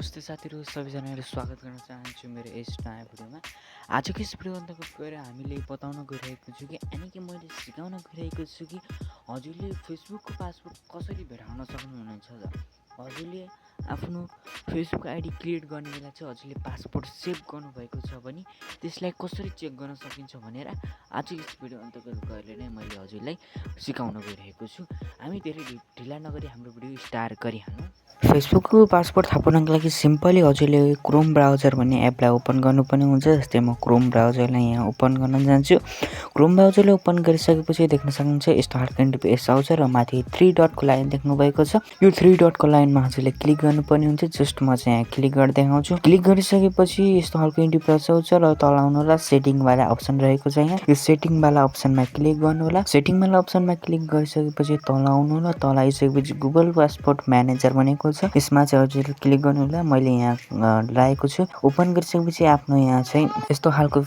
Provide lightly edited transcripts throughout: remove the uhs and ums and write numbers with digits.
नमस्ते साथीहरू सबैजनालाई स्वागत गर्न चाहन्छु मेरो यस नयाँ भिडियोमा। आजको यस भिडियो अन्तर्गत गएर हामीले बताउन गइरहेको छु कि मैले सिकाउन गइरहेको छु कि हजुरले फेसबुकको पासवर्ड कसरी भेटाउन सक्नुहुनेछ। हजुरले आफ्नो फेसबुक आइडी क्रिएट गर्ने बेला चाहिँ हजुरले पासवर्ड सेभ गर्नुभएको छ भने त्यसलाई कसरी चेक गर्न सकिन्छ भनेर आजको यस भिडियो अन्तर्गत गएर नै मैले हजुरलाई सिकाउन गइरहेको छु। हामी धेरै ढिला नगरी हाम्रो भिडियो स्टार्ट गरिहालौँ। फेसबुकको पासवर्ड थाहा पाउनको लागि सिम्पली हजुरले क्रोम ब्राउजर भन्ने एपलाई ओपन गर्नुपर्ने हुन्छ। जस्तै म क्रोम ब्राउजरलाई यहाँ ओपन गर्न जान्छु। क्रोम ब्राउजरले ओपन गरिसकेपछि देख्न सक्नुहुन्छ यस्तो खालको इन्टरफेस आउँछ र माथि 3 डटको लाइन देख्नुभएको छ। यो 3 डटको लाइनमा हजुरले क्लिक गर्नुपर्ने हुन्छ। जस्ट म चाहिँ यहाँ क्लिक गरेर देखाउँछु। क्लिक गरिसकेपछि यस्तो खालको इन्टरफेस आउँछ र तल आउनु होला सेटिङ वाला अप्सन रहेको छ। यहाँ यो सेटिङ वाला अप्सनमा क्लिक गर्नु होला। सेटिङ वाला अप्सनमा क्लिक गरिसकेपछि तल आउनु होला। तल आइसकेपछि गुगल पासपोर्ट म्यानेजर भनेको यसमा चाहिँ हजुरले क्लिक गर्नु होला। मैले यहाँ लागेको छु। ओपन गरिसकेपछि आफ्नो यहाँ चाहिँ यस्तो खालको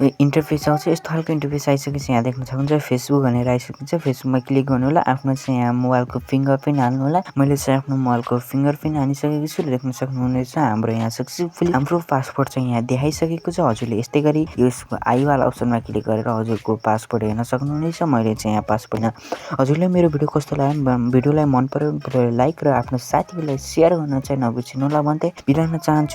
इन्टरफेस आउँछ। यस्तो खालको इन्टरफेस आइसकेपछि यहाँ देख्न सक्नुहुन्छ फेसबुक भनेर आइसकेको छ। फेसबुकमा क्लिक गर्नु होला। आफ्नो चाहिँ यहाँ मोबाइलको फिङ्गरप्रिन्ट हाल्नु होला। मैले चाहिँ आफ्नो मोबाइलको फिङ्गरप्रिन्ट हालिसकेको छु। देख्न सक्नुहुनेछ हाम्रो यहाँ सक्सेसफुली हाम्रो पासपोर्ट चाहिँ यहाँ देखाइसकेको छ। हजुरले यस्तै गरी यसको आईवाला अप्सनमा क्लिक गरेर हजुरको पासपोर्ट हेर्न सक्नुहुनेछ। मैले चाहिँ यहाँ पासपोर्ट हजुरले मेरो भिडियो कस्तो लाग्यो भिडियोलाई मन पर्यो भिडियोलाई लाइक र आफ्नो साथीहरूलाई सेयर गर्न चाहिँ नबिर्सिनु होला भन्दै बिराउन चाहन्छु।